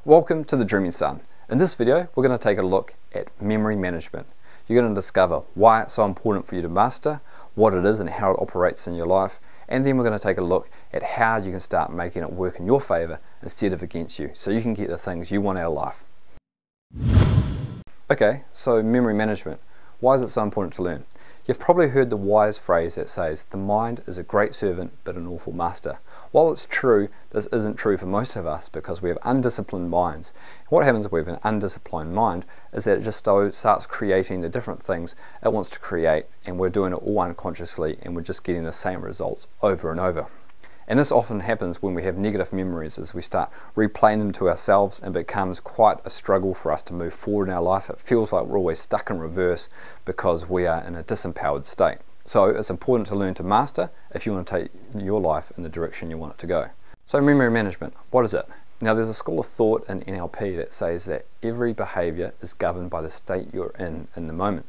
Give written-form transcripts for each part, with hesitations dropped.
Welcome to the Dreaming Son. In this video, we're going to take a look at memory management. You're going to discover why it's so important for you to master, what it is and how it operates in your life, and then we're going to take a look at how you can start making it work in your favor instead of against you, so you can get the things you want out of life. Okay, so memory management. Why is it so important to learn? You've probably heard the wise phrase that says, the mind is a great servant but an awful master. While it's true, this isn't true for most of us because we have undisciplined minds. What happens with an undisciplined mind is that it just starts creating the different things it wants to create, and we're doing it all unconsciously and we're just getting the same results over and over. And this often happens when we have negative memories, as we start replaying them to ourselves, and it becomes quite a struggle for us to move forward in our life. It feels like we're always stuck in reverse because we are in a disempowered state. So it's important to learn to master if you want to take your life in the direction you want it to go. So memory management, what is it? Now there's a school of thought in NLP that says that every behaviour is governed by the state you're in the moment.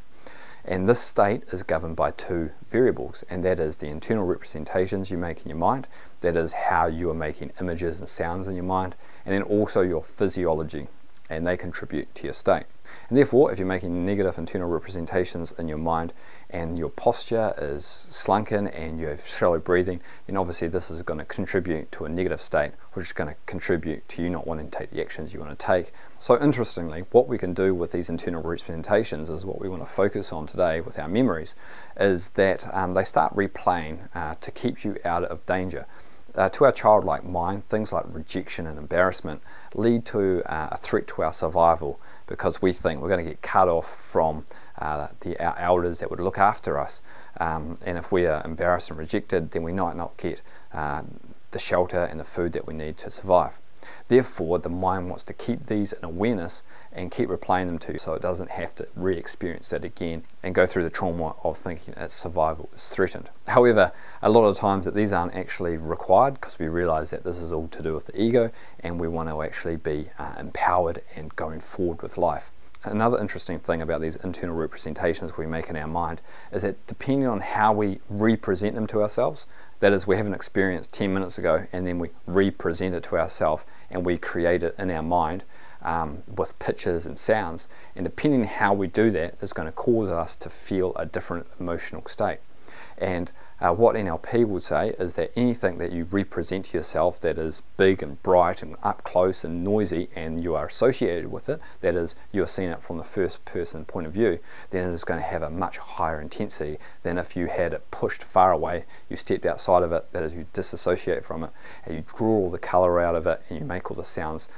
And this state is governed by two variables, and that is the internal representations you make in your mind, that is how you are making images and sounds in your mind, and then also your physiology, and they contribute to your state. And therefore, if you're making negative internal representations in your mind and your posture is slunken and you have shallow breathing, then obviously this is going to contribute to a negative state, which is going to contribute to you not wanting to take the actions you want to take. So interestingly, what we can do with these internal representations is what we want to focus on today with our memories, is that they start replaying to keep you out of danger. To our childlike mind, things like rejection and embarrassment lead to a threat to our survival, because we think we're going to get cut off from our elders that would look after us, and if we are embarrassed and rejected, then we might not get the shelter and the food that we need to survive. Therefore, the mind wants to keep these in awareness and keep replaying them to you, so it doesn't have to re-experience that again and go through the trauma of thinking its survival is threatened. However, a lot of times that these aren't actually required, because we realize that this is all to do with the ego and we want to actually be empowered and going forward with life. Another interesting thing about these internal representations we make in our mind is that depending on how we represent them to ourselves, that is, we have an experience 10 minutes ago and then we represent it to ourselves and we create it in our mind with pictures and sounds, and depending on how we do that is going to cause us to feel a different emotional state. And what NLP will say is that anything that you represent to yourself that is big and bright and up close and noisy, and you are associated with it, that is, you're seeing it from the first person point of view, then it is going to have a much higher intensity than if you had it pushed far away, you stepped outside of it, that is, you disassociate from it, and you draw all the colour out of it and you make all the sounds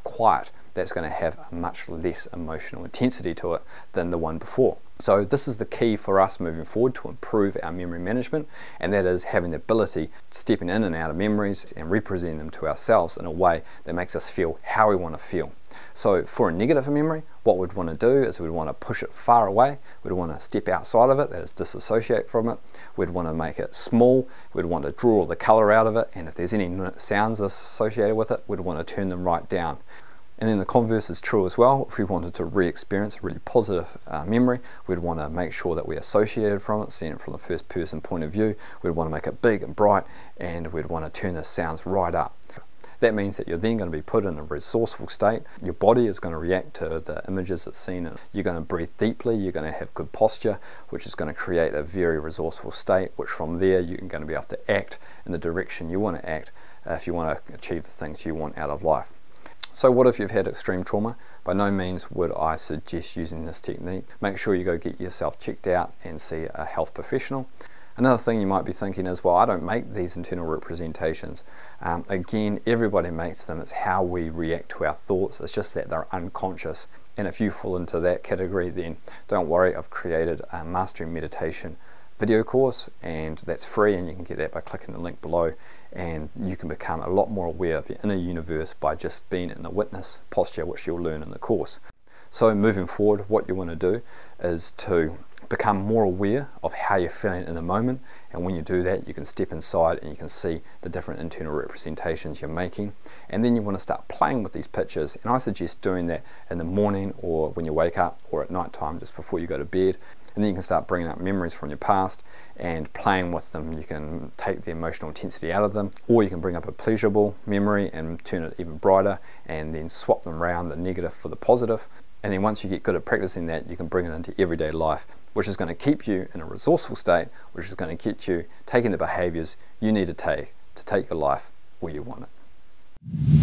quiet. That's going to have a much less emotional intensity to it than the one before. So this is the key for us moving forward to improve our memory management, and that is having the ability, stepping in and out of memories and representing them to ourselves in a way that makes us feel how we want to feel. So for a negative memory, what we'd want to do is we'd want to push it far away, we'd want to step outside of it, that is disassociate from it, we'd want to make it small, we'd want to draw all the colour out of it, and if there's any sounds associated with it, we'd want to turn them right down. And then the converse is true as well. If we wanted to re-experience a really positive memory, we'd want to make sure that we associated from it, seeing it from the first person point of view. We'd want to make it big and bright, and we'd want to turn the sounds right up. That means that you're then going to be put in a resourceful state. Your body is going to react to the images it's seen, and you're going to breathe deeply, you're going to have good posture, which is going to create a very resourceful state, which from there you're going to be able to act in the direction you want to act if you want to achieve the things you want out of life. So what if you've had extreme trauma? By no means would I suggest using this technique. Make sure you go get yourself checked out and see a health professional. Another thing you might be thinking is, well, I don't make these internal representations. Again, everybody makes them. It's how we react to our thoughts. It's just that they're unconscious. And if you fall into that category, then don't worry. I've created a Mastering Meditation video course, and that's free, and you can get that by clicking the link below, and you can become a lot more aware of your inner universe by just being in the witness posture, which you'll learn in the course. So moving forward, what you want to do is to become more aware of how you're feeling in the moment, and when you do that you can step inside and you can see the different internal representations you're making. And then you want to start playing with these pictures, and I suggest doing that in the morning or when you wake up or at night time just before you go to bed. And then you can start bringing up memories from your past and playing with them. You can take the emotional intensity out of them, or you can bring up a pleasurable memory and turn it even brighter, and then swap them around, the negative for the positive. And then once you get good at practicing that, you can bring it into everyday life, which is going to keep you in a resourceful state, which is going to get you taking the behaviours you need to take your life where you want it.